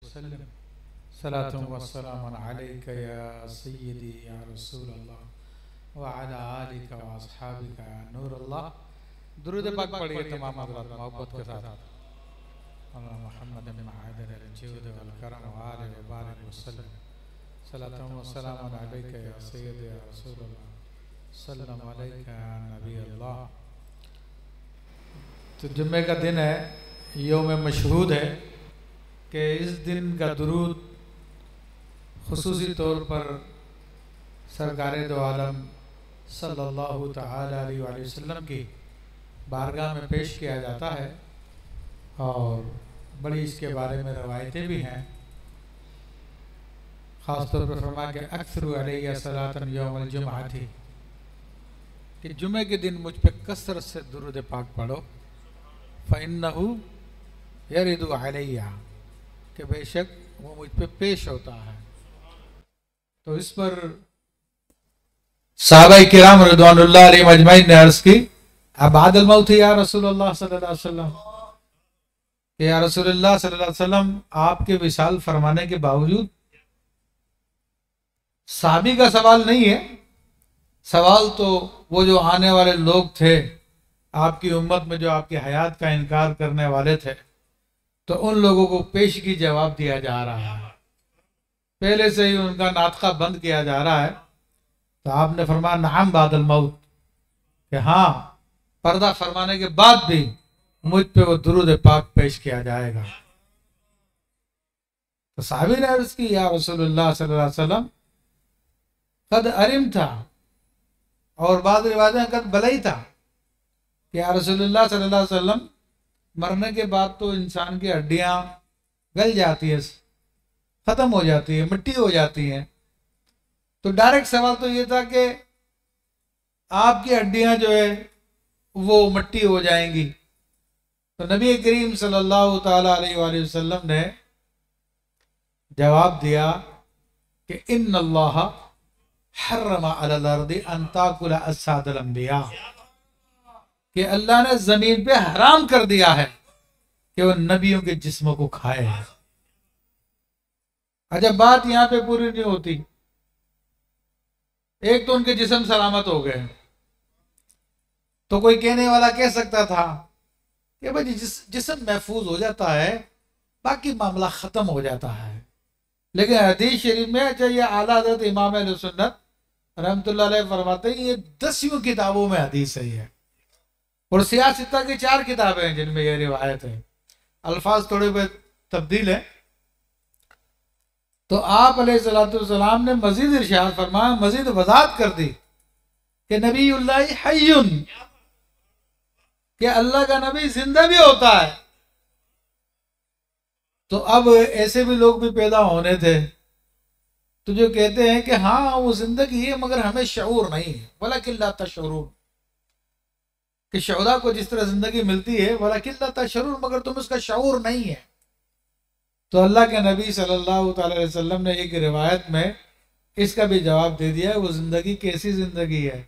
وسلم صلاۃ و سلام علیک یا سیدی یا رسول اللہ وعلی آلک و اصحابک یا نور اللہ۔ درود پاک پڑھیے تمام حضرات محبت کے ساتھ۔ اللہ محمد معدن الجود والکرم وآلہ وبارک وسلم صلاۃ و سلام علیک یا سیدی یا رسول اللہ سلام علیک یا نبی اللہ۔ تو جمعے کا دن ہے، یوم مشہود ہے کہ اس دن کا درود خصوصی طور پر سرکار دو عالم صلی اللہ تعالی علیہ وآلہ وسلم کی بارگاہ میں پیش کیا جاتا ہے، اور بڑی اس کے بارے میں روایتیں بھی ہیں۔ خاص طور پر فرمایا کہ اکثر علیہ صلاۃ یوم الجمعہ تھی کہ جمعے کے دن مجھ پہ کثرت سے درود پاک پڑھو، فَإِنَّهُ يَرِدُ عَلَيَّ، کہ بے شک وہ مجھ پہ پیش ہوتا ہے۔ تو اس پر صحابہ کرام رضوان اللہ علیہ مجمعین نے عرض کی بعد الموت یا رسول اللہ صلی اللہ علیہ وسلم، کہ یا رسول اللہ صلی اللہ علیہ وسلم آپ کے وصال فرمانے کے باوجود صحابی کا سوال نہیں ہے، سوال تو وہ جو آنے والے لوگ تھے آپ کی امت میں جو آپ کی حیات کا انکار کرنے والے تھے، تو ان لوگوں کو پیشگی جواب دیا جا رہا ہے، پہلے سے ہی ان کا ناطقہ بند کیا جا رہا ہے۔ تو آپ نے فرمایا نعم بعد الموت، کہ ہاں پردہ فرمانے کے بعد بھی مجھ پہ وہ درود پاک پیش کیا جائے گا۔ تو صحابی نے عرض کی یا رسول اللہ صلی اللہ علیہ وسلم قد ارم تھا، اور بعض روایتیں قد بلئی تھا، کہ یا رسول اللہ صلی اللہ علیہ وسلم مرنے کے بعد تو انسان کی ہڈیاں گل جاتی ہیں، ختم ہو جاتی ہے، مٹی ہو جاتی ہیں، تو ڈائریکٹ سوال تو یہ تھا کہ آپ کی ہڈیاں جو ہے وہ مٹی ہو جائیں گی۔ تو نبی کریم صلی اللہ تعالی علیہ وآلہ وسلم نے جواب دیا کہ ان اللہ حرم علی الارض ان تاکل اجساد الانبیاء، کہ اللہ نے زمین پہ حرام کر دیا ہے کہ وہ نبیوں کے جسموں کو کھائے۔ اچھا بات یہاں پہ پوری نہیں ہوتی، ایک تو ان کے جسم سلامت ہو گئے، تو کوئی کہنے والا کہہ سکتا تھا کہ بھائی جسم محفوظ ہو جاتا ہے باقی معاملہ ختم ہو جاتا ہے، لیکن حدیث شریف میں اچھا یہ اعلیٰ حضرت امام اہل سنت رحمۃ اللہ علیہ فرماتے ہیں یہ 10 کتابوں میں حدیث صحیح ہے، اور سیاہ ستہ کی 4 کتابیں ہیں جن میں یہ روایت ہے، الفاظ تھوڑے بہت تبدیل ہیں۔ تو آپ علیہ الصلوۃ والسلام نے مزید ارشاد فرمایا، مزید وضاحت کر دی کہ نبی اللہ حی، کہ اللہ کا نبی زندہ بھی ہوتا ہے۔ تو اب ایسے بھی لوگ بھی پیدا ہونے تھے تو جو کہتے ہیں کہ ہاں وہ زندگی ہے مگر ہمیں شعور نہیں ہے، وَلَكِنْ لَا تَشْعُرُونَ، کہ شہداء کو جس طرح زندگی ملتی ہے وَلَكِنْ لَا تَشْعُرُونَ، مگر تم اس کا شعور نہیں ہے۔ تو اللہ کے نبی صلی اللہ تعالی علیہ وسلم نے ایک روایت میں اس کا بھی جواب دے دیا ہے، وہ زندگی کیسی زندگی ہے،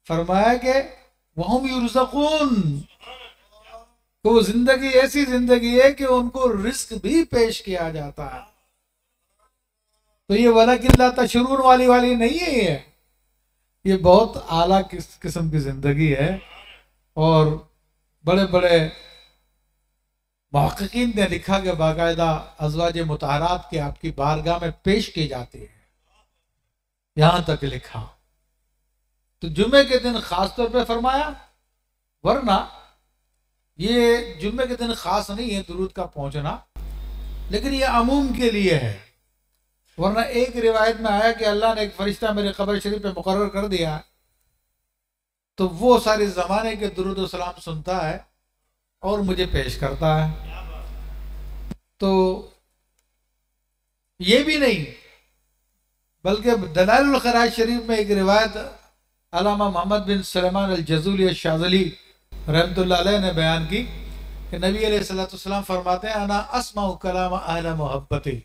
فرمایا کہ وَهُمْ يُرْزَقُونَ، کہ وہ زندگی ایسی زندگی ہے کہ ان کو رزق بھی پیش کیا جاتا ہے۔ تو یہ وَلَكِنْ لَا تَشْعُرُونَ والی نہیں ہے، یہ بہت اعلیٰ قسم کی زندگی ہے، اور بڑے بڑے محققین نے لکھا کہ باقاعدہ ازواج مطہرات کے آپ کی بارگاہ میں پیش کی جاتی ہے، یہاں تک لکھا۔ تو جمعے کے دن خاص طور پہ فرمایا، ورنہ یہ جمعے کے دن خاص نہیں ہے درود کا پہنچنا، لیکن یہ عموم کے لیے ہے۔ ورنہ ایک روایت میں آیا کہ اللہ نے ایک فرشتہ میرے قبر شریف پہ مقرر کر دیا، تو وہ سارے زمانے کے درود و سلام سنتا ہے اور مجھے پیش کرتا ہے۔ تو یہ بھی نہیں، بلکہ دلائل الخراج شریف میں ایک روایت علامہ محمد بن سلیمان الجزولی الشاذلی رحمۃ اللہ علیہ نے بیان کی کہ نبی علیہ الصلوۃ والسلام فرماتے ہیں انا اسمع کلام اہل محبتی،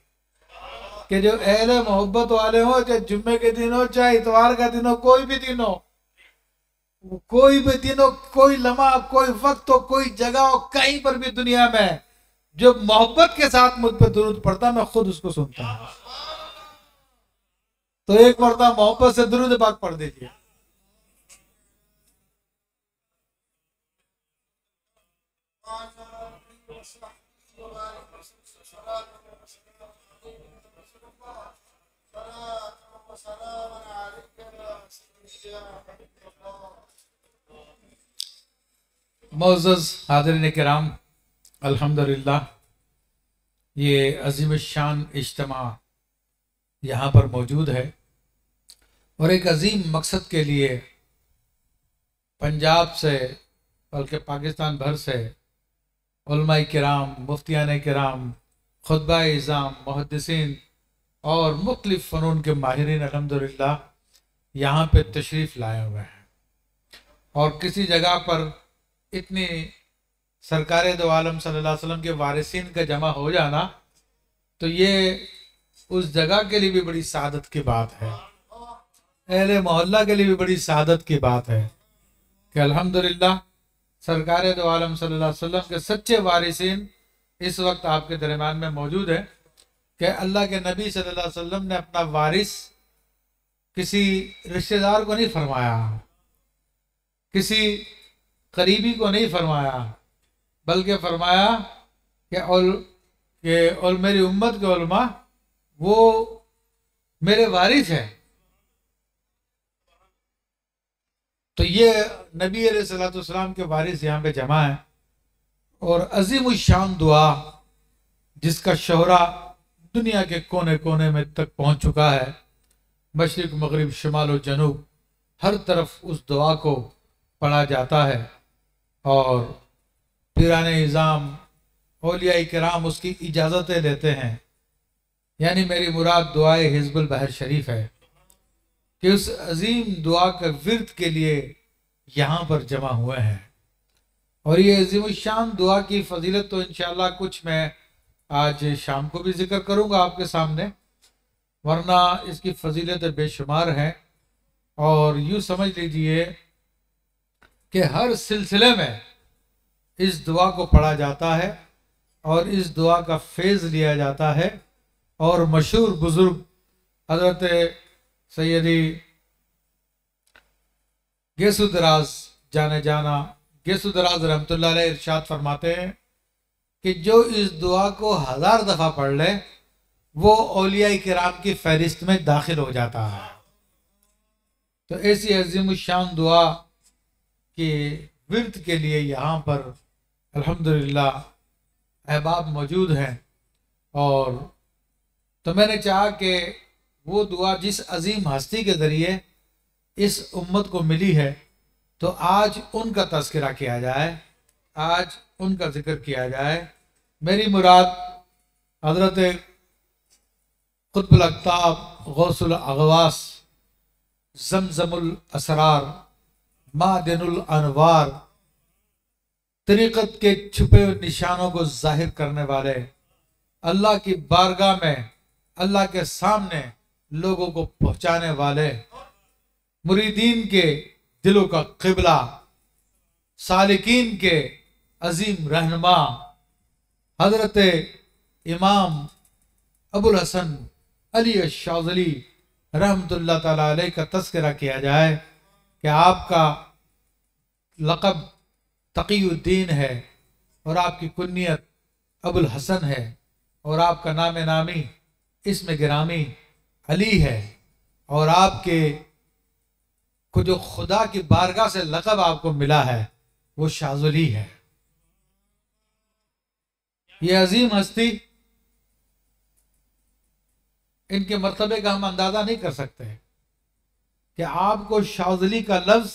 کہ جو اہل محبت والے ہوں، چاہے جمعے کے دن ہو چاہے اتوار کا دن ہو، کوئی بھی دن ہو، کوئی بھی دن ہو، کوئی لمحہ، کوئی وقت ہو، کوئی جگہ ہو، کہیں پر بھی دنیا میں جو محبت کے ساتھ مجھ پہ درود پڑھتا میں خود اس کو سنتا ہوں. تو ایک مرتبہ محبت سے درود پاک پڑھ دیجیے. معزز حاضرین کرام، الحمدللہ یہ عظیم الشان اجتماع یہاں پر موجود ہے، اور ایک عظیم مقصد کے لیے پنجاب سے بلکہ پاکستان بھر سے علماء کرام، مفتیان کرام، خطبہ اعظام، محدثین اور مختلف فنون کے ماہرین الحمدللہ یہاں پہ تشریف لائے ہوئے ہیں. اور کسی جگہ پر اتنی سرکار دو عالم صلی اللہ علیہ وسلم کے وارثین کا جمع ہو جانا تو یہ اس جگہ کے لیے بھی بڑی سعادت کی بات ہے، اہل محلہ کے لیے بھی بڑی سعادت کی بات ہے کہ الحمدللہ سرکار دو عالم صلی اللہ علیہ وسلم کے سچے وارثین اس وقت آپ کے درمیان میں موجود ہیں، کہ اللہ کے نبی صلی اللہ علیہ وسلم نے اپنا وارث کسی رشتہ دار کو نہیں فرمایا، کسی قریبی کو نہیں فرمایا، بلکہ فرمایا کہ میری امت کے علماء وہ میرے وارث ہیں. تو یہ نبی علیہ الصلوۃ والسلام کے وارث یہاں پہ جمع ہیں، اور عظیم الشان دعا جس کا شہرہ دنیا کے کونے کونے میں تک پہنچ چکا ہے، مشرق مغرب شمال و جنوب ہر طرف اس دعا کو پڑھا جاتا ہے، اور پیران اعظام اولیاء کرام اس کی اجازتیں لیتے ہیں. یعنی میری مراد دعائے حزب البحر شریف ہے کہ اس عظیم دعا کا ورد کے لیے یہاں پر جمع ہوئے ہیں. اور یہ عظیم الشان دعا کی فضیلت تو انشاءاللہ کچھ میں آج شام کو بھی ذکر کروں گا آپ کے سامنے، ورنہ اس کی فضیلت بے شمار ہیں. اور یوں سمجھ لیجئے کہ ہر سلسلے میں اس دعا کو پڑھا جاتا ہے اور اس دعا کا فیض لیا جاتا ہے. اور مشہور بزرگ حضرت سیدی گیسو دراز جانے جانا گیسو دراز رحمۃ اللہ علیہ ارشاد فرماتے ہیں کہ جو اس دعا کو 1000 دفعہ پڑھ لے وہ اولیاء کرام کی فہرست میں داخل ہو جاتا ہے. تو ایسی عظیم الشان دعا کے ورد کے لیے یہاں پر الحمدللہ احباب موجود ہیں. اور تو میں نے چاہا کہ وہ دعا جس عظیم ہستی کے ذریعے اس امت کو ملی ہے تو آج ان کا تذکرہ کیا جائے، آج ان کا ذکر کیا جائے. میری مراد حضرت قطب الاقطاب غوث الاغواس زمزم الاسرار معدن الانوار، طریقت کے چھپے نشانوں کو ظاہر کرنے والے، اللہ کی بارگاہ میں اللہ کے سامنے لوگوں کو پہنچانے والے، مریدین کے دلوں کا قبلہ، سالکین کے عظیم رہنما حضرت امام ابو الحسن علی الشاذلی رحمۃ اللہ تعالیٰ علیہ کا تذکرہ کیا جائے کہ آپ کا لقب تقی الدین ہے اور آپ کی کنیت ابو الحسن ہے اور آپ کا نام نامی اسم گرامی علی ہے، اور آپ کے کو جو خدا کی بارگاہ سے لقب آپ کو ملا ہے وہ شاذلی ہے. یہ عظیم ہستی، ان کے مرتبے کا ہم اندازہ نہیں کر سکتے کہ آپ کو شاذلی کا لفظ،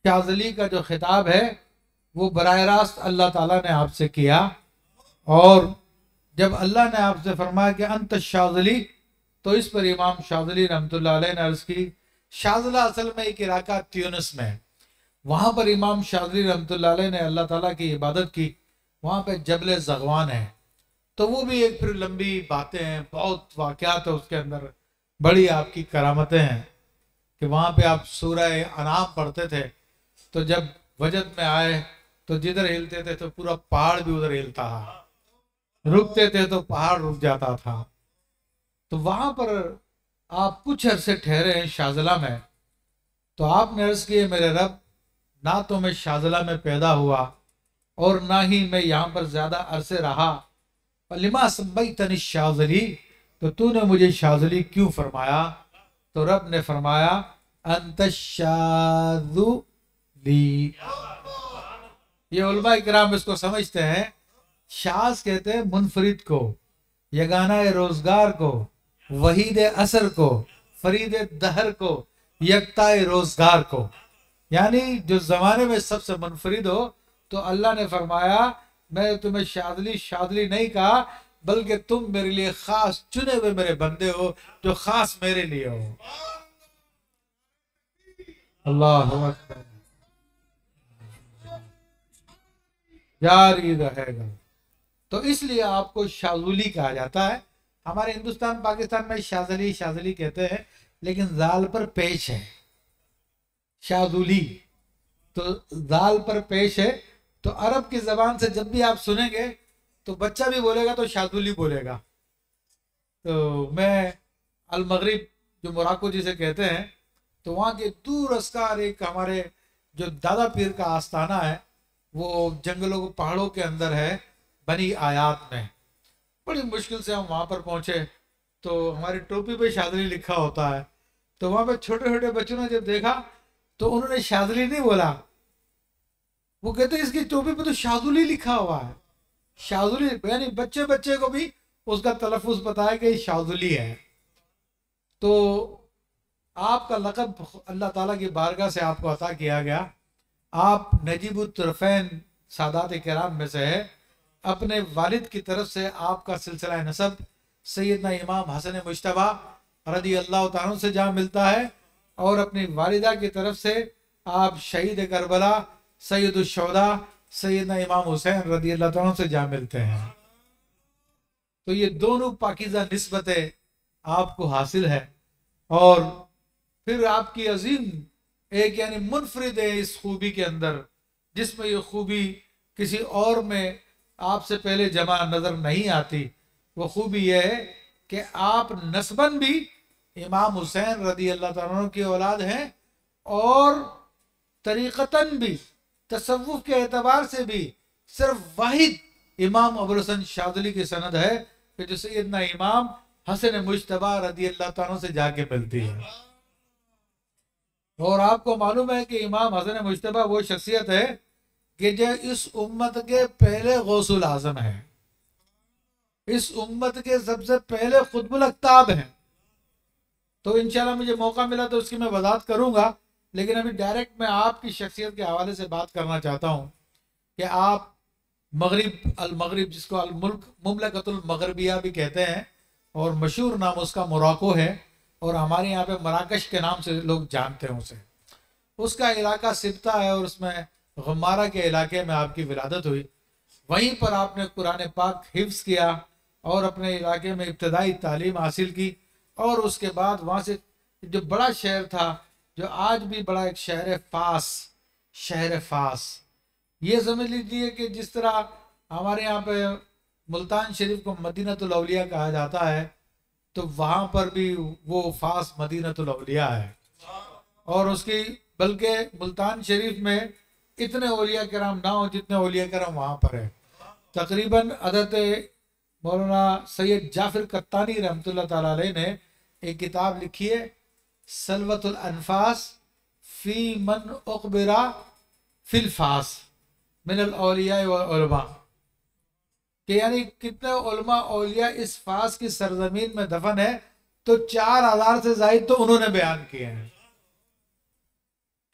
شاذلی کا جو خطاب ہے وہ براہ راست اللہ تعالیٰ نے آپ سے کیا. اور جب اللہ نے آپ سے فرمایا کہ انت شاذلی، تو اس پر امام شاذلی رحمۃ اللہ علیہ نے عرض کی، شاذلہ اصل میں ایک علاقہ تیونس میں، وہاں پر امام شاذلی رحمۃ اللہ علیہ نے اللہ تعالیٰ کی عبادت کی. وہاں پہ جبل زغوان ہے، تو وہ بھی ایک پھر لمبی باتیں ہیں، بہت واقعات ہیں اس کے اندر، بڑی آپ کی کرامتیں ہیں کہ وہاں پہ آپ سورہ انعام پڑھتے تھے تو جب وجد میں آئے تو جدھر ہلتے تھے تو پورا پہاڑ بھی ادھر ہلتا ہے. رکتے تھے تو پہاڑ رک جاتا تھا. تو وہاں پر آپ کچھ عرصے ٹھہرے ہیں شاذلہ میں. تو آپ نے عرض کیے میرے رب نہ تو میں شاذلہ میں پیدا ہوا اور نہ ہی میں یہاں پر زیادہ عرصے رہا. لما سمیتنی الشاذلی، تو نے مجھے شاذلی کیوں فرمایا؟ تو رب نے فرمایا انت الشاذ لی. یہ علماء کرام اس کو سمجھتے ہیں، شاذ کہتے ہیں منفرد کو، یگانہ روزگار کو، وحید اثر کو، فرید دہر کو، یکتا روزگار کو، یعنی جو زمانے میں سب سے منفرد ہو. تو اللہ نے فرمایا میں نے تمہیں شاذلی نہیں کہا، بلکہ تم میرے لیے خاص چنے ہوئے میرے بندے ہو جو خاص میرے لیے ہو. اللہ اکبر، جاری رہے گا. تو اس لیے آپ کو شاذلی کہا جاتا ہے. ہمارے ہندوستان پاکستان میں شاذلی کہتے ہیں، لیکن زال پر پیش ہے شاذلی، تو زال پر پیش ہے. تو عرب کی زبان سے جب بھی آپ سنیں گے تو بچہ بھی بولے گا تو شاذلی بولے گا. تو میں المغرب جو موراکو جسے کہتے ہیں، تو وہاں کے دور اسکار ایک ہمارے جو دادا پیر کا آستانہ ہے، وہ جنگلوں پہاڑوں کے اندر ہے، بنی آیات میں. بڑی مشکل سے ہم وہاں پر پہنچے تو ہماری ٹوپی پہ شاذلی لکھا ہوتا ہے. تو وہاں پہ چھوٹے چھوٹے بچوں نے جب دیکھا تو انہوں نے شاذلی نہیں بولا، وہ کہتے ہیں اس کی ٹوپی پہ تو شاذلی لکھا ہوا ہے. شاذلی یعنی بچے کو بھی اس کا تلفظ پتا ہے کہ یہ شاذلی ہے. تو آپ کا لقب اللہ تعالیٰ کی بارگاہ سے آپ کو عطا کیا گیا. آپ نجیب الطرفین سادات کرام میں سے ہے. اپنے والد کی طرف سے آپ کا سلسلہ نسب سیدنا امام حسن مجتبیٰ رضی اللہ تعالیٰ سے جا ملتا ہے، اور اپنی والدہ کی طرف سے آپ شہید کربلا سید الشہداء سیدنا امام حسین رضی اللہ تعالیٰ سے جا ملتے ہیں. تو یہ دونوں پاکیزہ نسبتیں آپ کو حاصل ہے. اور پھر آپ کی عظیم ایک یعنی منفرد ہے اس خوبی کے اندر، جس میں یہ خوبی کسی اور میں آپ سے پہلے جمع نظر نہیں آتی. وہ خوبی یہ ہے کہ آپ نسباً بھی امام حسین رضی اللہ تعالیٰ عنہ کی اولاد ہیں، اور طریقتاً بھی تصوف کے اعتبار سے بھی صرف واحد امام ابوالحسن شاذلی کی سند ہے کہ جو سیدنا امام حسن مجتبیٰ رضی اللہ تعالیٰ سے جا کے ملتی ہے. اور آپ کو معلوم ہے کہ امام حسن مجتبیٰ وہ شخصیت ہے کہ جو اس امت کے پہلے غوث الاعظم ہیں، اس امت کے سب سے پہلے قطب الاقطاب ہیں. تو انشاءاللہ مجھے موقع ملا تو اس کی میں وضاحت کروں گا، لیکن ابھی ڈائریکٹ میں آپ کی شخصیت کے حوالے سے بات کرنا چاہتا ہوں کہ آپ المغرب جس کو مملکت المغربیہ بھی کہتے ہیں، اور مشہور نام اس کا موراکو ہے، اور ہمارے یہاں پہ مراکش کے نام سے لوگ جانتے ہیں اسے. اس کا علاقہ سبتا ہے، اور اس میں غمارہ کے علاقے میں آپ کی ولادت ہوئی. وہیں پر آپ نے قرآن پاک حفظ کیا اور اپنے علاقے میں ابتدائی تعلیم حاصل کی. اور اس کے بعد وہاں سے جو بڑا شہر تھا، جو آج بھی بڑا ایک شہر فاس، یہ سمجھ لیجیے کہ جس طرح ہمارے یہاں پہ ملتان شریف کو مدینۃ الاولیاء کہا جاتا ہے، تو وہاں پر بھی وہ فاس مدینۃ الاولیاء ہے. اور اس کی بلکہ ملتان شریف میں اتنے اولیاء کرام نہ ہو جتنے اولیاء کرام وہاں پر ہے. تقریباً حضرت مولانا سید جعفر قطانی رحمۃ اللہ تعالیٰ علیہ نے ایک کتاب لکھی ہے سلوۃ الانفاس فی من اقبرا فی الفاس من الاولیاء والعلماء، کہ یعنی کتنے علماء اولیاء اس فاس کی سرزمین میں دفن ہے. تو 4000 سے زائد تو انہوں نے بیان کیے ہیں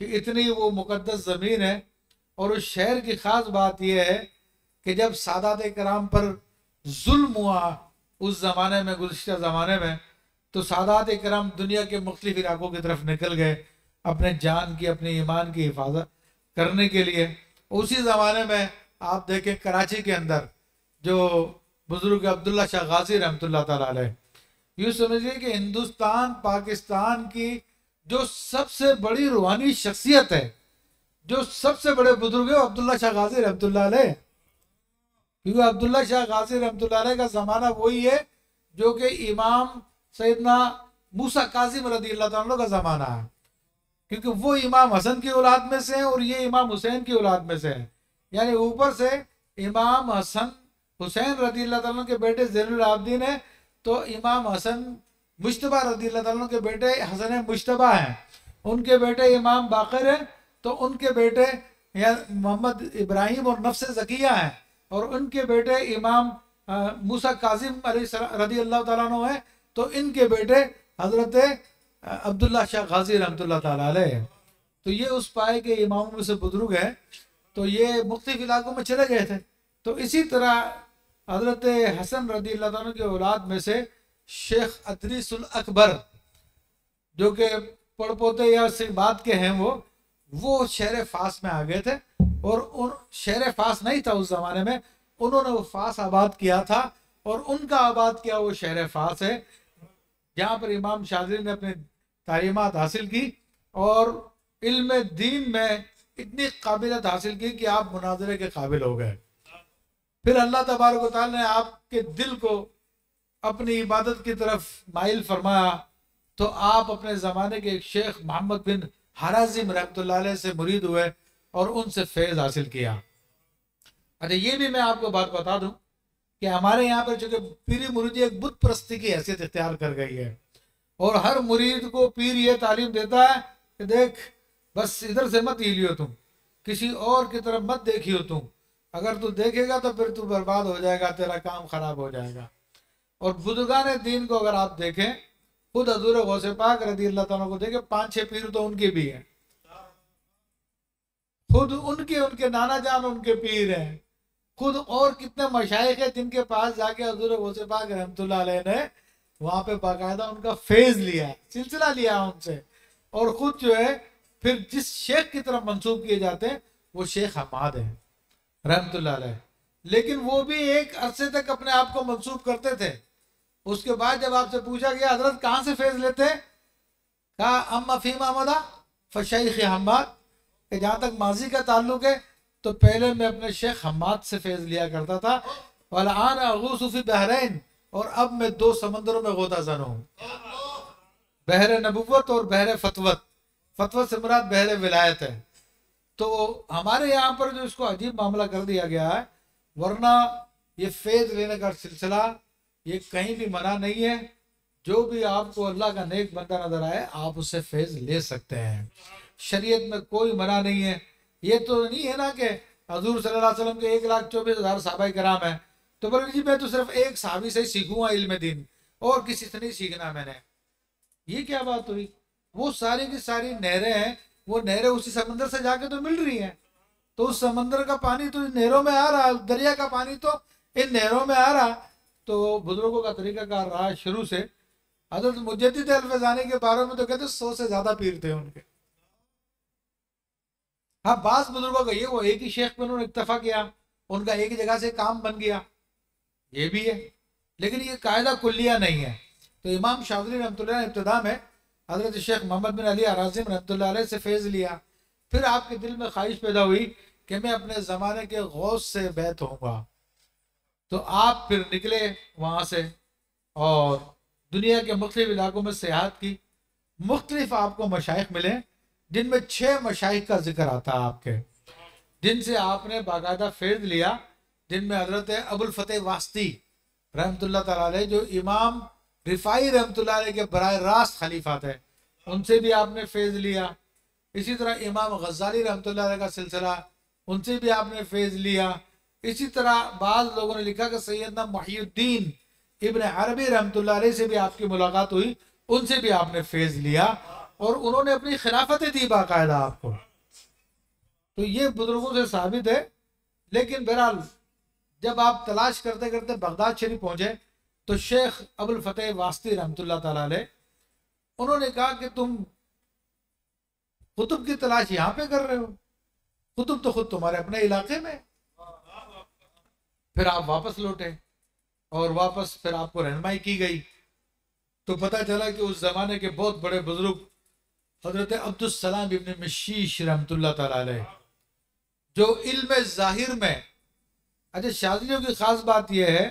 کہ اتنی وہ مقدس زمین ہے. اور اس شہر کی خاص بات یہ ہے کہ جب سادات کرام پر ظلم ہوا اس زمانے میں، گزشتہ زمانے میں، تو سادات کرام دنیا کے مختلف علاقوں کی طرف نکل گئے اپنے جان کی، اپنے ایمان کی حفاظت کرنے کے لیے. اسی زمانے میں آپ دیکھیں کراچی کے اندر جو بزرگ عبداللہ شاہ غازی رحمۃ اللہ تعالیٰ علیہ، یوں سمجھیے کہ ہندوستان پاکستان کی جو سب سے بڑی روحانی شخصیت ہے، جو سب سے بڑے بزرگ ہے عبداللہ شاہ غازی رحمۃ اللہ علیہ. کیونکہ عبداللہ شاہ غازی رحمۃ اللہ علیہ کا زمانہ وہی ہے جو کہ امام سیدنا موسیٰ کاظم رضی اللہ تعالیٰ عنہ کا زمانہ ہے، کیونکہ وہ امام حسن کی اولاد میں سے ہیں اور یہ امام حسین کی اولاد میں سے ہیں، یعنی اوپر سے امام حسن حسین رضی اللہ تعالیٰ کے بیٹے زین العابدین ہیں، تو امام حسن مجتبیٰ رضی اللہ تعالیٰ کے بیٹے حسن مجتبیٰ ہیں، ان کے بیٹے امام باقر ہیں، تو ان کے بیٹے محمد ابراہیم اور نفس زکیہ ہیں، اور ان کے بیٹے امام موسیٰ کاظم رضی اللہ تعالیٰ عنہ ہیں، تو ان کے بیٹے حضرت عبداللہ شاہ غازی رحمۃ اللہ تعالیٰ علیہ ہیں۔ تو یہ اس پائے کے اماموں میں سے بزرگ ہیں، تو یہ مختلف علاقوں میں چلے گئے تھے۔ تو اسی طرح حضرت حسن رضی اللہ تعالیٰ کے اولاد میں سے شیخ ادریس الاکبر جو کہ پڑپوتے یا بعد کے ہیں، وہ شہر فاس میں آ گئے تھے، اور شہر فاس نہیں تھا اس زمانے میں، انہوں نے وہ فاس آباد کیا تھا، اور ان کا آباد کیا وہ شہر فاس ہے جہاں پر امام شاذلی نے اپنی تعلیمات حاصل کی اور علم دین میں اتنی قابلیت حاصل کی کہ آپ مناظرے کے قابل ہو گئے۔ پھر اللہ تبارک و تعالیٰ نے آپ کے دل کو اپنی عبادت کی طرف مائل فرمایا، تو آپ اپنے زمانے کے ایک شیخ محمد بن حرازم رحمۃ اللہ علیہ سے مرید ہوئے اور ان سے فیض حاصل کیا۔ اچھا، یہ بھی میں آپ کو بات بتا دوں کہ ہمارے یہاں پر چونکہ پیری مریدی ایک بت پرستی کی حیثیت اختیار کر گئی ہے، اور ہر مرید کو پیر یہ تعلیم دیتا ہے کہ دیکھ بس ادھر سے مت ہلیو، تم کسی اور کی طرف مت دیکھیو، تم اگر تو دیکھے گا تو پھر تو برباد ہو جائے گا، تیرا کام خراب ہو جائے گا۔ اور بزرگان دین کو اگر آپ دیکھیں، خود حضور غوث پاک رضی اللہ تعالیٰ کو دیکھیں، 5-6 پیر تو ان کے بھی ہیں، خود ان کے نانا جان ان کے پیر ہیں، خود اور کتنے مشائخ ہیں جن کے پاس جا کے حضور غوث پاک رحمۃ اللہ علیہ نے وہاں پہ باقاعدہ ان کا فیض لیا، سلسلہ لیا ان سے، اور خود جو ہے پھر جس شیخ کی طرف منسوب کیے جاتے ہیں وہ شیخ حماد ہیں رحمۃ اللہ علیہ، لیکن وہ بھی ایک عرصے تک اپنے آپ کو منسوب کرتے تھے۔ اس کے بعد جب آپ سے پوچھا گیا حضرت کہاں سے فیض لیتے ہیں، کہا اما فیم احمدہ فشیخ حماد، کہ جہاں تک ماضی کا تعلق ہے تو پہلے میں اپنے شیخ حماد سے فیض لیا کرتا تھا، والآن اغوص فی بحرین، اور اب میں 2 سمندروں میں غوطہ زن ہوں، بحر نبوت اور بحر فتوت، فتوت سے مراد بحر ولایت ہے۔ تو ہمارے یہاں پر جو اس کو عجیب معاملہ کر دیا گیا ہے، ورنہ یہ فیض لینے کا سلسلہ یہ کہیں بھی منع نہیں ہے، جو بھی آپ کو اللہ کا نیک بندہ نظر آئے آپ اس سے فیض لے سکتے ہیں، شریعت میں کوئی منع نہیں ہے۔ یہ تو نہیں ہے نا کہ حضور صلی اللہ علیہ وسلم کے 1,24,000 صحابہ کرام ہیں تو بولے جی میں تو صرف ایک صحابی سے سیکھوں گا علم دین اور کسی سے نہیں سیکھنا میں نے، یہ کیا بات ہوئی؟ وہ ساری کی ساری نہریں ہیں، وہ نہریں اسی سمندر سے جا کے تو مل رہی ہیں، تو اس سمندر کا پانی تو ان نہروں میں آ رہا، دریا کا پانی تو ان نہروں میں آ رہا۔ تو بزرگوں کا طریقہ کار رہا شروع سے، حضرت مجدد الفیضانی کے بارے میں تو کہتے 100 سے زیادہ پیر تھے ان کے۔ ہاں بعض بزرگوں کا یہ وہ ایک ہی شیخ پہ انہوں نے اکتفا کیا، ان کا ایک ہی جگہ سے کام بن گیا، یہ بھی ہے، لیکن یہ قاعدہ کلیہ نہیں ہے۔ تو امام شاذلی رحمۃ اللہ نے ابتدا میں حضرت شیخ محمد بن علی حرازم رحمۃ اللہ علیہ سے فیض لیا، پھر آپ کے دل میں خواہش پیدا ہوئی کہ میں اپنے زمانے کے غوث سے بیعت ہوں گا، تو آپ پھر نکلے وہاں سے اور دنیا کے مختلف علاقوں میں سیاحت کی، مختلف آپ کو مشائخ ملے جن میں 6 مشائخ کا ذکر آتا ہے آپ کے، جن سے آپ نے باقاعدہ فیض لیا، جن میں حضرت ابو الفتح واسطی رحمۃ اللہ تعالیٰ علیہ جو امام رفاعی رحمۃ اللہ علیہ کے براہ راست خلیفہ تھے، ان سے بھی آپ نے فیض لیا۔ اسی طرح امام غزالی رحمۃ اللہ علیہ کا سلسلہ، ان سے بھی آپ نے فیض لیا۔ اسی طرح بعض لوگوں نے لکھا کہ سیدنا محی الدین ابن عربی رحمۃ اللہ علیہ سے بھی آپ کی ملاقات ہوئی، ان سے بھی آپ نے فیض لیا اور انہوں نے اپنی خلافتیں دی باقاعدہ آپ کو۔ تو یہ بزرگوں سے ثابت ہے، لیکن بہرحال جب آپ تلاش کرتے کرتے بغداد شریف پہنچے تو شیخ ابو الفتح واسطی رحمۃ اللہ تعالیٰ علیہ انہوں نے کہا کہ تم قطب کی تلاش یہاں پہ کر رہے ہو، قطب تو خود تمہارے اپنے علاقے میں۔ پھر آپ واپس لوٹے اور واپس پھر آپ کو رہنمائی کی گئی، تو پتہ چلا کہ اس زمانے کے بہت بڑے بزرگ حضرت عبدالسلام ابن مشیش رحمۃ اللہ تعالیٰ علیہ جو علم ظاہر میں اچھا، شاذلیوں کی خاص بات یہ ہے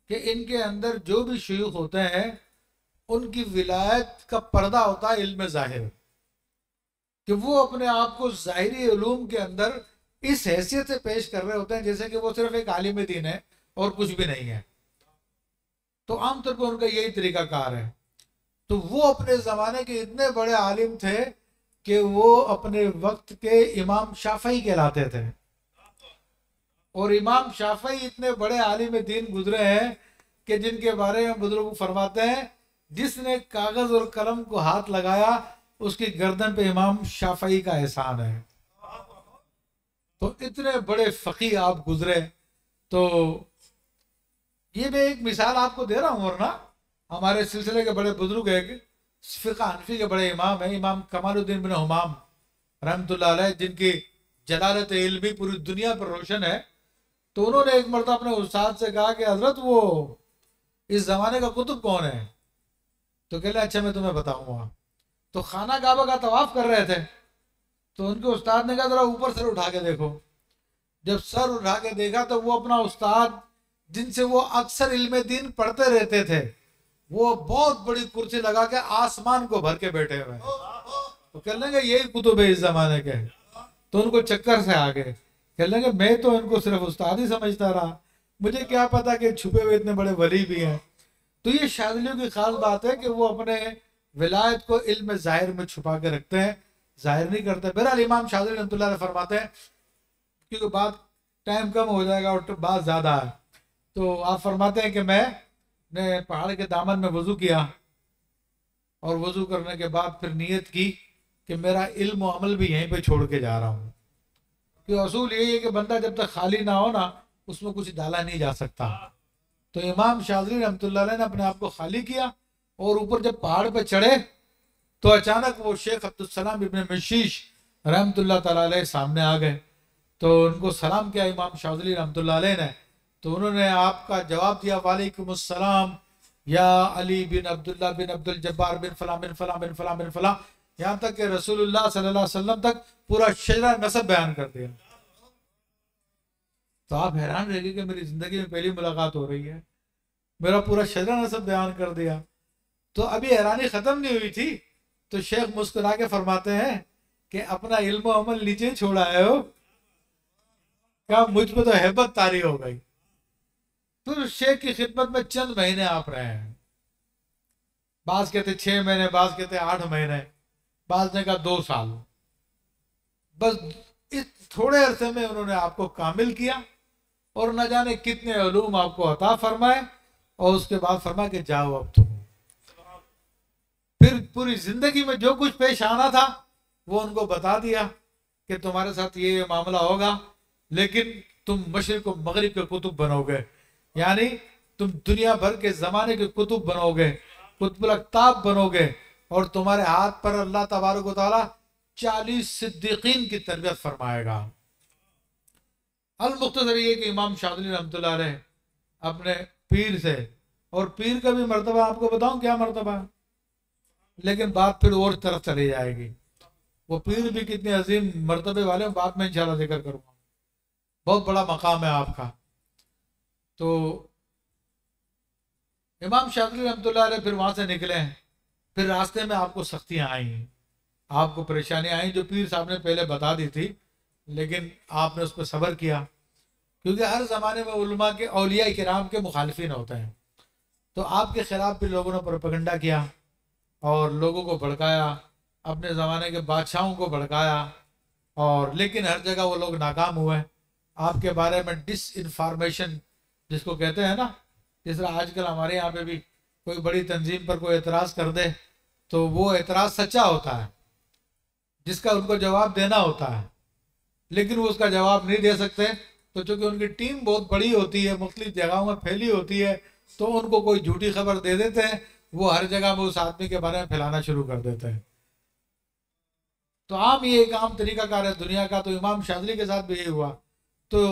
کہ ان کے اندر جو بھی شیوخ ہوتے ہیں ان کی ولایت کا پردہ ہوتا ہے علم ظاہر، کہ وہ اپنے آپ کو ظاہری علوم کے اندر اس حیثیت سے پیش کر رہے ہوتے ہیں جیسے کہ وہ صرف ایک عالم دین ہے اور کچھ بھی نہیں ہے. تو عام طور پہ ان کا یہی طریقہ کار ہے. تو وہ اپنے زمانے کے اتنے بڑے عالم تھے کہ وہ اپنے وقت کے امام شافعی کہلاتے تھے، اور امام شافعی اتنے بڑے عالم دین گزرے ہیں کہ جن کے بارے میں بزرگ فرماتے ہیں جس نے کاغذ اور قلم کو ہاتھ لگایا اس کی گردن پہ امام شافعی کا احسان ہے. تو اتنے بڑے فقیہ آپ گزرے. تو یہ میں ایک مثال آپ کو دے رہا ہوں، ورنہ ہمارے سلسلے کے بڑے بزرگ ایک فقہ حنفی کے بڑے امام ہیں، امام کمال الدین بن حمام رحمۃ اللہ علیہ، جن کی جلالت علمی پوری دنیا پر روشن ہے. تو انہوں نے ایک مرتبہ اپنے استاد سے کہا کہ حضرت وہ اس زمانے کا قطب کون ہے؟ تو کہہ لیں اچھا میں تمہیں بتاؤں گا. تو خانہ کعبہ کا طواف کر رہے تھے، تو ان کے استاد نے کہا ذرا اوپر سر اٹھا کے دیکھو. جب سر اٹھا کے دیکھا تو وہ اپنا استاد جن سے وہ اکثر علم دین پڑھتے رہتے تھے وہ بہت بڑی کرسی لگا کے آسمان کو بھر کے بیٹھے ہوئے ہیں. تو کہہ لیں گے یہی قطب ہے اس زمانے کے. تو ان کو چکر سے آ گئے، کہہ لیں گے میں تو ان کو صرف استاد ہی سمجھتا رہا، مجھے کیا پتا کہ چھپے ہوئے اتنے بڑے ولی بھی ہیں. تو یہ شاذلیوں کی خاص بات ہے کہ وہ اپنے ولایت کو علم ظاہر میں چھپا کے رکھتے ہیں، ظاہر نہیں کرتے. بہرحال امام شاذلی رحمۃ اللہ علیہ فرماتے ہیں، کیونکہ بات ٹائم کم ہو جائے گا اور بات زیادہ ہے، تو آپ فرماتے ہیں کہ میں نے پہاڑ کے دامن میں وضو کیا، اور وضو کرنے کے بعد پھر نیت کی کہ میرا علم و عمل بھی یہیں پہ چھوڑ کے جا رہا ہوں. کہ اصول یہی ہے کہ بندہ جب تک خالی نہ ہو نا اس میں کچھ ڈالا نہیں جا سکتا. تو امام شاذلی رحمۃ اللہ علیہ نے اپنے آپ کو خالی کیا، اور اوپر جب پہاڑ پہ چڑھے تو اچانک وہ شیخ عبدالسلام ابن مشیش رحمۃ اللہ تعالیٰ علیہ سامنے آ گئے. تو ان کو سلام کیا امام شاذلی رحمۃ اللہ علیہ نے. تو انہوں نے آپ کا جواب دیا وعلیکم السلام یا علی بن عبداللہ بن عبد الجبار بن فلاں بن فلاں بن فلاں بن فلاں، یہاں تک کہ رسول اللہ صلی اللہ علیہ وسلم تک پورا شجرہ نسب بیان کر دیا. تو آپ حیران رہ گئے کہ میری زندگی میں پہلی ملاقات ہو رہی ہے، میرا پورا شجرہ نسب بیان کر دیا. تو ابھی حیرانی ختم نہیں ہوئی تھی تو شیخ مسکرا کے فرماتے ہیں کہ اپنا علم و عمل نیچے چھوڑ آئے ہو، کہا مجھ پہ تو ہیبت طاری ہو گئی. پھر شیخ کی خدمت میں چند مہینے آپ رہے ہیں، بعض کہتے 6 مہینے، بعض کہتے 8 مہینے، بعض نے کہا 2 سال. بس اس تھوڑے عرصے میں انہوں نے آپ کو کامل کیا اور نہ جانے کتنے علوم آپ کو عطا فرمائے، اور اس کے بعد فرمایا کہ جاؤ اب تم. پھر پوری زندگی میں جو کچھ پیش آنا تھا وہ ان کو بتا دیا کہ تمہارے ساتھ یہ معاملہ ہوگا، لیکن تم مشرق و مغرب کے کتب بنو گے، یعنی تم دنیا بھر کے زمانے کے کتب بنو گے، قطب الاقطاب بنو گے، اور تمہارے ہاتھ پر اللہ تبارک و تعالیٰ 40 صدیقین کی تربیت فرمائے گا. المختصر یہ کہ امام شاذلی رحمۃ اللہ علیہ اپنے پیر سے، اور پیر کا بھی مرتبہ آپ کو بتاؤں کیا مرتبہ ہے، لیکن بات پھر اور طرف چلی جائے گی. وہ پیر بھی کتنے عظیم مرتبے والے ہیں، بعد میں انشاءاللہ ذکر کروں گا، بہت بڑا مقام ہے آپ کا. تو امام شاذلی رحمۃ اللہ علیہ پھر وہاں سے نکلے ہیں. پھر راستے میں آپ کو سختیاں آئیں، آپ کو پریشانیاں آئیں جو پیر صاحب نے پہلے بتا دی تھی، لیکن آپ نے اس پہ صبر کیا، کیونکہ ہر زمانے میں علماء کے اولیاء کرام کے مخالفین ہوتے ہیں. تو آپ کے خلاف بھی لوگوں نے پروپیگنڈا کیا اور لوگوں کو بھڑکایا، اپنے زمانے کے بادشاہوں کو بھڑکایا، اور لیکن ہر جگہ وہ لوگ ناکام ہوئے. آپ کے بارے میں ڈس انفارمیشن جس کو کہتے ہیں نا، جس طرح آج کل ہمارے یہاں پہ بھی کوئی بڑی تنظیم پر کوئی اعتراض کر دے تو وہ اعتراض سچا ہوتا ہے جس کا ان کو جواب دینا ہوتا ہے، لیکن وہ اس کا جواب نہیں دے سکتے. تو چونکہ ان کی ٹیم بہت بڑی ہوتی ہے، مختلف جگہوں میں پھیلی ہوتی ہے، تو ان کو کوئی جھوٹی خبر دے دیتے ہیں، وہ ہر جگہ میں اس آدمی کے بارے میں پھیلانا شروع کر دیتے ہیں. تو عام یہ ایک عام طریقہ کار ہے دنیا کا. تو امام شاذلی کے ساتھ بھی یہ ہوا. تو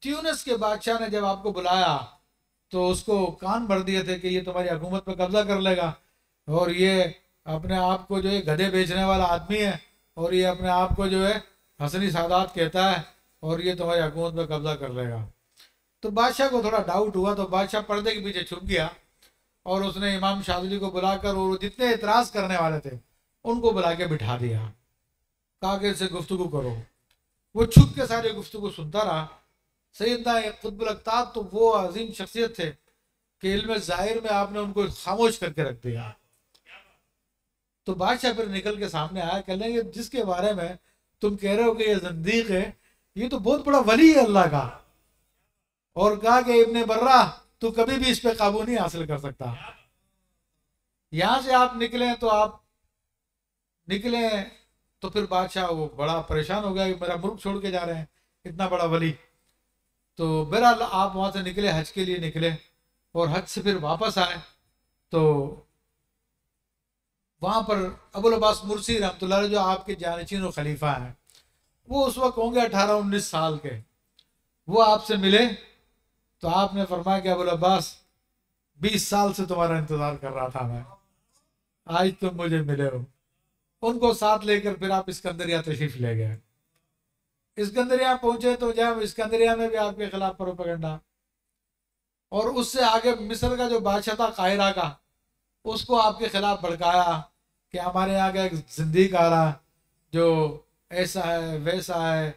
تیونس کے بادشاہ نے جب آپ کو بلایا تو اس کو کان بھر دیے تھے کہ یہ تمہاری حکومت پہ قبضہ کر لے گا، اور یہ اپنے آپ کو جو ہے گدھے بیچنے والا آدمی ہے، اور یہ اپنے آپ کو جو ہے حسنی سادات کہتا ہے، اور یہ تمہاری حکومت پہ قبضہ کر لے گا. تو بادشاہ کو تھوڑا ڈاؤٹ ہوا، تو بادشاہ پردے کے پیچھے چھپ گیا اور اس نے امام شاذلی کو بلا کر اور جتنے اعتراض کرنے والے تھے ان کو بلا کے بٹھا دیا، کہا کہ اس سے گفتگو کرو۔ وہ چھپ کے ساری گفتگو سنتا رہا۔ سیدنا قطب الاقطاب تو وہ عظیم شخصیت تھے کہ علم ظاہر میں آپ نے ان کو خاموش کر کے رکھ دیا۔ تو بادشاہ پھر نکل کے سامنے آیا، کہنے لگے جس کے بارے میں تم کہہ رہے ہو کہ یہ زندیق ہے، یہ تو بہت بڑا ولی ہے اللہ کا، اور کہا کہ ابن برہ تو کبھی بھی اس پہ قابو نہیں حاصل کر سکتا۔ یہاں سے آپ نکلیں تو پھر بادشاہ وہ بڑا پریشان ہو گیا کہ میرا ملک چھوڑ کے جا رہے ہیں اتنا بڑا ولی۔ تو بہرحال آپ وہاں سے نکلے، حج کے لیے نکلے، اور حج سے پھر واپس آئے تو وہاں پر ابو العباس مرسی رحمۃ اللہ علیہ جو آپ کے جانشین و خلیفہ ہیں، وہ اس وقت ہوں گے 18-19 سال کے، وہ آپ سے ملے تو آپ نے فرمایا کہ ابو العباس 20 سال سے تمہارا انتظار کر رہا تھا میں، آج تم مجھے ملے ہو۔ ان کو ساتھ لے کر پھر آپ اسکندریہ تشریف لے گئے۔ اسکندریہ پہنچے تو جب اسکندریہ میں بھی آپ کے خلاف پروپیگنڈا، اور اس سے آگے مصر کا جو بادشاہ تھا قاہرہ کا، اس کو آپ کے خلاف بھڑکایا کہ ہمارے یہاں کا ایک زندیق آ رہا جو ایسا ہے ویسا ہے،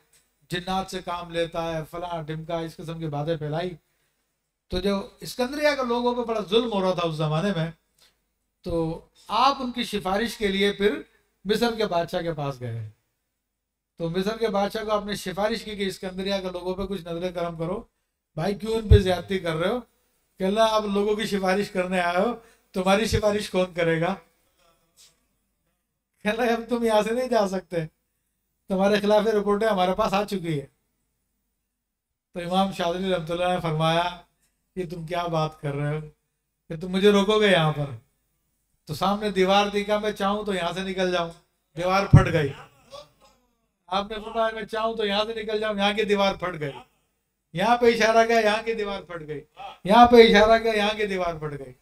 جنات سے کام لیتا ہے، فلاں ڈمکا، اس قسم کی باتیں پھیلائی۔ تو جو اسکندریہ کے لوگوں پہ بڑا ظلم ہو رہا تھا اس زمانے میں، تو آپ ان کی سفارش کے لیے پھر مصر کے بادشاہ کے پاس گئے۔ تو مصر کے بادشاہ کو آپ نے سفارش کی کہ اسکندریہ کے لوگوں پہ کچھ نظر کرم کرو، بھائی کیوں ان پہ زیادتی کر رہے ہو؟ کہ اللہ آپ لوگوں کی سفارش کرنے آئے ہو، تمہاری سفارش کون کرے گا؟ کہ اللہ اب تم یہاں سے نہیں جا سکتے، تمہارے خلاف رپورٹیں ہمارے پاس آ چکی ہے۔ تو امام شاذلی رحمۃ اللہ نے فرمایا کہ تم کیا بات کر رہے ہو کہ تم مجھے روکو گے یہاں پر؟ تو سامنے دیوار دیکھا، میں چاہوں تو یہاں سے نکل جاؤں، دیوار پھٹ گئی۔ آپ نے فرمایا میں چاہوں تو یہاں سے نکل جاؤں، یہاں کی دیوار پھٹ گئی۔ یہاں پہ اشارہ کیا، یہاں کی دیوار پھٹ گئی، یہاں پہ اشارہ کیا، یہاں کی دیوار پھٹ گئی۔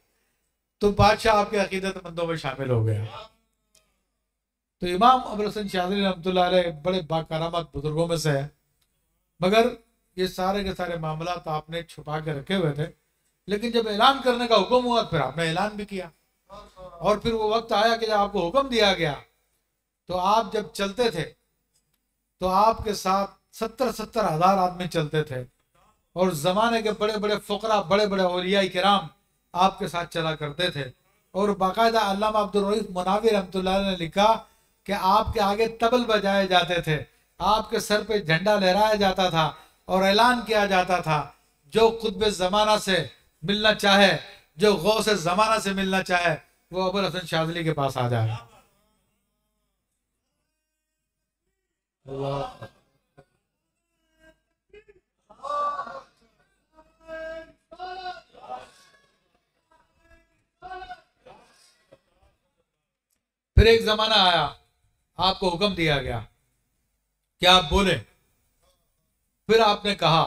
تو بادشاہ آپ کے عقیدت مندوں میں شامل ہو گیا۔ تو امام ابو الحسن شاذلی رحمۃ اللہ علیہ بڑے باکرامت بزرگوں میں سے ہے، مگر یہ سارے کے سارے معاملات آپ نے چھپا کے رکھے ہوئے تھے، لیکن جب اعلان کرنے کا حکم ہوا پھر آپ نے اعلان بھی کیا، اور پھر وہ وقت آیا کہ جب آپ کو حکم دیا گیا تو آپ جب چلتے تھے تو آپ کے ساتھ 70 ہزار آدمی چلتے تھے، اور زمانے کے بڑے بڑے فقراء، بڑے بڑے اولیاء کرام آپ کے ساتھ چلا کرتے تھے۔ اور باقاعدہ علامہ عبدالرؤف مناوی رحمۃ اللہ علیہ نے لکھا کہ آپ کے آگے طبل بجائے جاتے تھے، آپ کے سر پہ جھنڈا لہرایا جاتا تھا، اور اعلان کیا جاتا تھا جو قطب زمانہ سے ملنا چاہے، جو غوث زمانہ سے ملنا چاہے، وہ ابو الحسن شاذلی کے پاس آ جائے۔ اللہ پھر ایک زمانہ آیا، آپ کو حکم دیا گیا کہ آپ بولیں، پھر آپ نے کہا،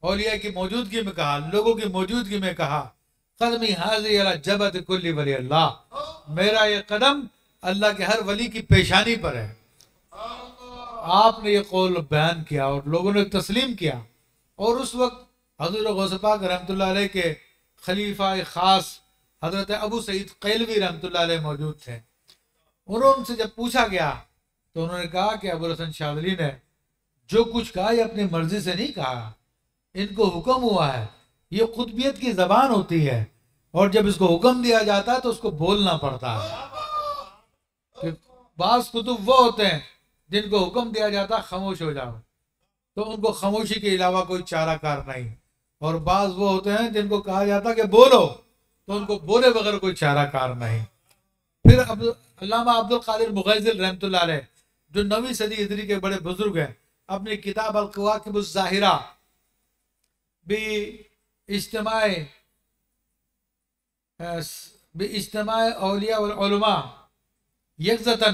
اولیاء کی موجودگی میں کہا، لوگوں کی موجودگی میں کہا، قدمی حاضری علی جبہۃ کل ولی اللہ، میرا یہ قدم اللہ کے ہر ولی کی پیشانی پر ہے۔ آپ نے یہ قول بیان کیا اور لوگوں نے تسلیم کیا، اور اس وقت حضور غوث پاک رحمۃ اللہ علیہ کے خلیفہ خاص حضرت ابو سعید قیلوی رحمۃ اللہ علیہ موجود تھے۔ ان سے جب پوچھا گیا تو انہوں نے کہا کہ ابو الحسن شاذلی نے جو کچھ کہا یہ اپنی مرضی سے نہیں کہا، ان کو حکم ہوا ہے، یہ قطبیت کی زبان ہوتی ہے، اور جب اس کو حکم دیا جاتا ہے تو اس کو بولنا پڑتا ہے۔ کہ بعض کتب وہ ہوتے ہیں جن کو حکم دیا جاتا ہے خاموش ہو جاؤ، تو ان کو خاموشی کے علاوہ کوئی چارہ کار نہیں، اور بعض وہ ہوتے ہیں جن کو کہا جاتا ہے کہ بولو، تو ان کو بولے بغیر کوئی چارہ کار نہیں۔ پھر علامہ عبد القادر مغیثل رحمۃ اللہ علیہ جو 9ویں صدی ہجری کے بڑے بزرگ ہیں، اپنی کتاب القواکب الظاہرہ باجتماع اولیاء والعلماء یکزتاً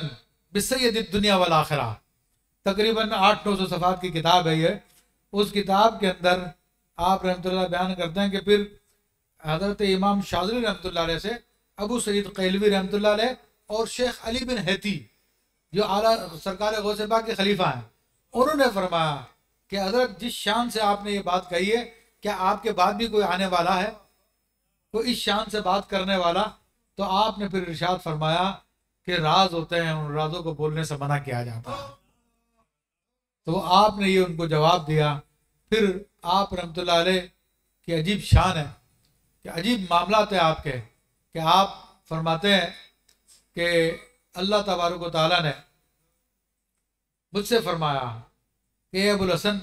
بسید الدنیا والآخرہ، تقریباً 800-900 صفحات کی کتاب ہے یہ۔ اس کتاب کے اندر آپ رحمۃ اللہ بیان کرتے ہیں کہ پھر حضرت امام شاذلی رحمۃ اللہ علیہ سے ابو سعید قیلوی رحمۃ اللہ علیہ اور شیخ علی بن حیتی جو اعلیٰ سرکار غوث پاک کے خلیفہ ہیں، انہوں نے فرمایا کہ حضرت جس شان سے آپ نے یہ بات کہی ہے کیا آپ کے بعد بھی کوئی آنے والا ہے، کوئی اس شان سے بات کرنے والا؟ تو آپ نے پھر ارشاد فرمایا کہ راز ہوتے ہیں، ان رازوں کو بولنے سے منع کیا جاتا ہے۔ تو آپ نے یہ ان کو جواب دیا۔ پھر آپ رحمۃ اللہ علیہ کی عجیب شان ہے کہ عجیب معاملات ہیں آپ کے، کہ آپ فرماتے ہیں کہ اللہ تبارک و تعالیٰ نے مجھ سے فرمایا کہ اے ابو الحسن،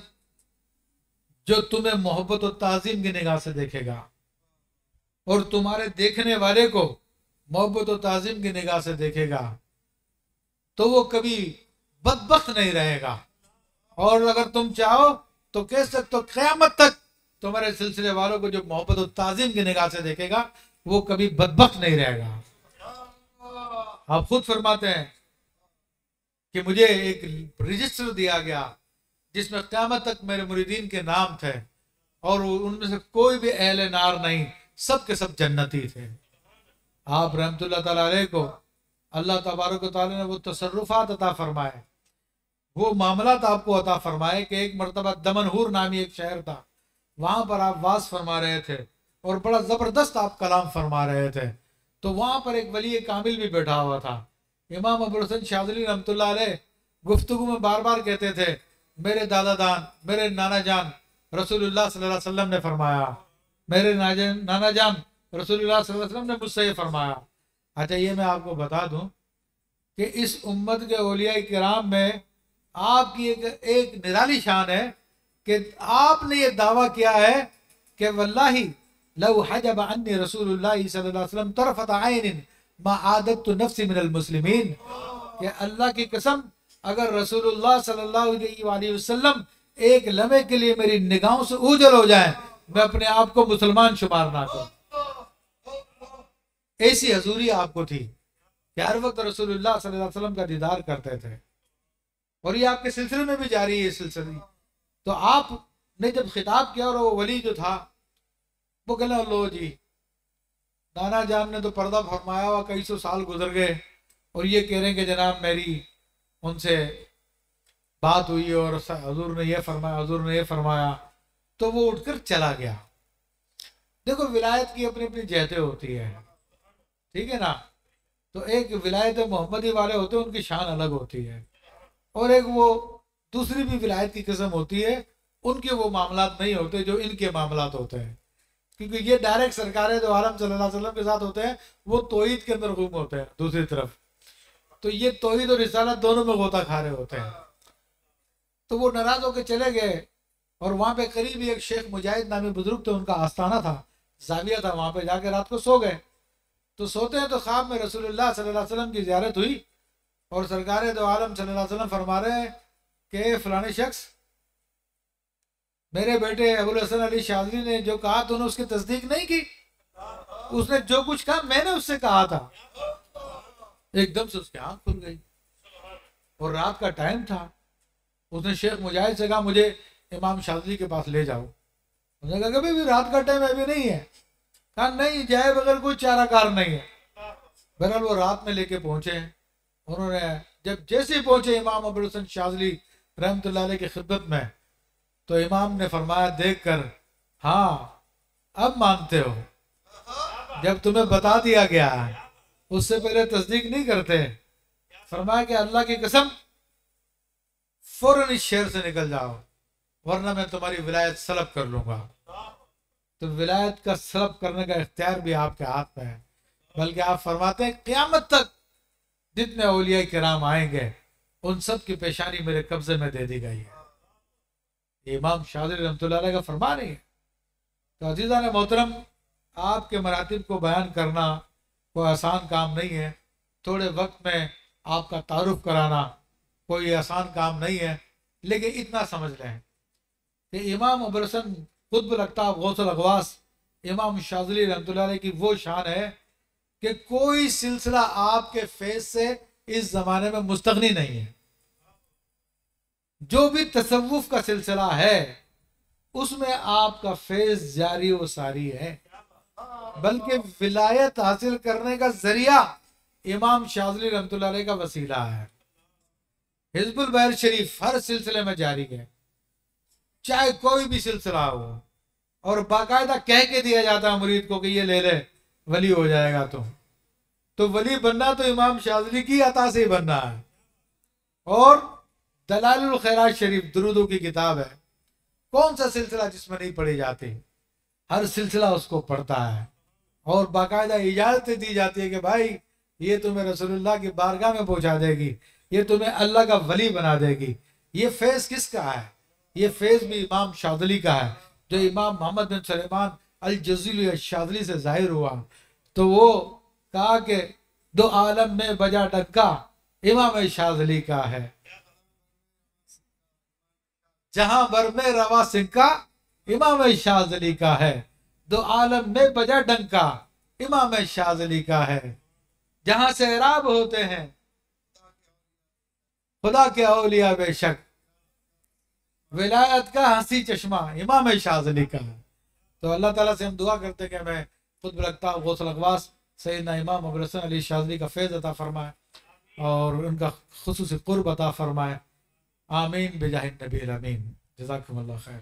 جو تمہیں محبت و تعظیم کی نگاہ سے دیکھے گا اور تمہارے دیکھنے والے کو محبت و تعظیم کی نگاہ سے دیکھے گا تو وہ کبھی بدبخت نہیں رہے گا، اور اگر تم چاہو تو کہہ سکتے ہو قیامت تک تمہارے سلسلے والوں کو جو محبت و تعظیم کی نگاہ سے دیکھے گا وہ کبھی بدبخت نہیں رہے گا۔ آپ خود فرماتے ہیں کہ مجھے ایک رجسٹر دیا گیا جس میں قیامت تک میرے مریدین کے نام تھے، اور ان میں سے کوئی بھی اہل نار نہیں، سب کے سب جنتی تھے۔ آپ رحمت اللہ تعالیٰ علیہ کو اللہ تبارک و تعالیٰ نے وہ تصرفات عطا فرمائے، وہ معاملات آپ کو عطا فرمائے کہ ایک مرتبہ دمنہور نامی ایک شہر تھا، وہاں پر آپ واز فرما رہے تھے اور بڑا زبردست آپ کلام فرما رہے تھے، تو وہاں پر ایک ولی کامل بھی بیٹھا ہوا تھا۔ امام ابو الحسن شاذلی رحمۃ اللہ علیہ گفتگو میں بار بار کہتے تھے میرے دادا دان، میرے نانا جان رسول اللہ صلی اللہ علیہ وسلم نے فرمایا، میرے نانا جان رسول اللہ صلی اللہ علیہ وسلم نے مجھ سے یہ فرمایا۔ اچھا یہ میں آپ کو بتا دوں کہ اس امت کے اولیاء کرام میں آپ کی ایک نرالی شان ہے کہ آپ نے یہ دعویٰ کیا ہے کہ واللہ لو حجب عنی رسول اللہ صلی اللہ علیہ وسلم طرفت عین ما عادت نفسی من المسلمین، کہ اللہ کی قسم اگر رسول اللہ صلی اللہ علیہ وآلہ وسلم ایک لمحے کے لیے میری نگاہوں سے اوجھل ہو جائیں میں اپنے آپ کو مسلمان شمار نہ کروں۔ ایسی حضوری آپ کو تھی کہ ہر وقت رسول اللہ صلی اللہ علیہ وسلم کا دیدار کرتے تھے، اور یہ آپ کے سلسلے میں بھی جاری ہے یہ سلسلے۔ تو آپ نے جب خطاب کیا اور وہ ولی جو تھا وہ کہنے لو جی نانا جان نے تو پردہ فرمایا ہوا، کئی سو سال گزر گئے اور یہ کہہ رہے ہیں کہ جناب میری ان سے بات ہوئی اور حضور نے یہ فرمایا، حضور نے یہ فرمایا، تو وہ اٹھ کر چلا گیا۔ دیکھو ولایت کی اپنی اپنی جہتیں ہوتی ہے، ٹھیک ہے نا؟ تو ایک ولایت محمدی والے ہوتے ہیں ان کی شان الگ ہوتی ہے، اور ایک وہ دوسری بھی ولایت کی قسم ہوتی ہے، ان کے وہ معاملات نہیں ہوتے جو ان کے معاملات ہوتے ہیں، کیونکہ یہ ڈائریکٹ سرکار دو عالم صلی اللہ علیہ وسلم کے ساتھ ہوتے ہیں، وہ توحید کے اندر غم ہوتے ہیں دوسری طرف، تو یہ توحید اور رسالت دونوں میں غوطہ کھا رہے ہوتے ہیں۔ تو وہ ناراض ہو کے چلے گئے، اور وہاں پہ قریب ہی ایک شیخ مجاہد نامی بزرگ تھے، ان کا آستانہ تھا، زاویہ تھا، وہاں پہ جا کے رات کو سو گئے۔ تو سوتے ہیں تو خواب میں رسول اللہ صلی اللہ علیہ وسلم کی زیارت ہوئی، اور سرکار دو عالم صلی اللہ علیہ وسلم فرما رہے ہیں کہ فلانے شخص میرے بیٹے ابو الحسن علی شاذلی نے جو کہا تو نے اس کی تصدیق نہیں کی، اس نے جو کچھ کہا میں نے اس سے کہا تھا۔ ایک دم سے اس کی آنکھ کھل گئی، اور رات کا ٹائم تھا۔ اس نے شیخ مجاہد سے کہا مجھے امام شاذلی کے پاس لے جاؤ۔ اس نے کہا کہ بھی رات کا ٹائم ابھی نہیں ہے۔ کہا نہیں، جائے بغیر کوئی چارہ کار نہیں ہے۔ بہرحال وہ رات میں لے کے پہنچے، انہوں نے جب جیسے پہنچے امام ابو الحسن شاذلی رحمۃ اللہ علیہ کی خدمت میں، تو امام نے فرمایا دیکھ کر ہاں اب مانتے ہو، جب تمہیں بتا دیا گیا اس سے پہلے تصدیق نہیں کرتے۔ فرمایا کہ اللہ کی قسم فوراً اس شہر سے نکل جاؤ ورنہ میں تمہاری ولایت سلب کر لوں گا۔ تو ولایت کا سلب کرنے کا اختیار بھی آپ کے ہاتھ میں ہے، بلکہ آپ فرماتے ہیں قیامت تک جتنے اولیاء کرام آئیں گے ان سب کی پیشانی میرے قبضے میں دے دی گئی ہے۔ یہ امام شاذلی رحمۃ اللہ علیہ کا فرمان ہے۔ تو عزیزان محترم، آپ کے مراتب کو بیان کرنا کوئی آسان کام نہیں ہے، تھوڑے وقت میں آپ کا تعارف کرانا کوئی آسان کام نہیں ہے، لیکن اتنا سمجھ لیں کہ امام ابو الحسن قطب الاقطاب غوث الاغواث امام شاذلی رحمۃ اللہ علیہ کی وہ شان ہے کہ کوئی سلسلہ آپ کے فیض سے اس زمانے میں مستغنی نہیں ہے۔ جو بھی تصوف کا سلسلہ ہے اس میں آپ کا فیض جاری و ساری ہے، بلکہ ولایت حاصل کرنے کا ذریعہ امام شاذلی رحمۃ اللہ علیہ کا وسیلہ ہے۔ حزب البحر شریف ہر سلسلے میں جاری ہے، چاہے کوئی بھی سلسلہ ہو، اور باقاعدہ کہہ کے دیا جاتا ہے مرید کو کہ یہ لے لے ولی ہو جائے گا تو ولی بننا تو امام شاذلی کی عطا سے ہی بننا ہے. اور دلائل الخیرات شریف درودوں کی کتاب ہے، کون سا سلسلہ جس میں نہیں پڑھی جاتی؟ ہر سلسلہ اس کو پڑھتا ہے، اور باقاعدہ اجازت دی جاتی ہے کہ بھائی یہ تمہیں رسول اللہ کی بارگاہ میں پہنچا دے گی، یہ تمہیں اللہ کا ولی بنا دے گی. یہ فیض کس کا ہے؟ یہ فیض بھی امام شاذلی کا ہے، جو امام محمد بن سلیمان الجزیلی الشاذلی سے ظاہر ہوا. تو وہ کہا کہ دو عالم میں بجا ڈنکا امام شاذلی کا ہے، جہاں بر میں روا سنکا امام شاذلی کا ہے. دو عالم میں بجا ڈنکا امام شاذلی کا ہے، جہاں سے اعراب ہوتے ہیں خدا کے اولیاء بے شک، ولایت کا ہنسی چشمہ امام شاذلی کا ہے. تو اللہ تعالیٰ سے ہم دعا کرتے ہیں کہ ہمیں خود برکتا غوث الاقواس سیدنا امام ابو الحسن علی شاذلی کا فیض عطا فرمائے اور ان کا خصوصی قرب عطا فرمائے. آمین بجاہ النبی الامین. جزاکم اللہ خیر.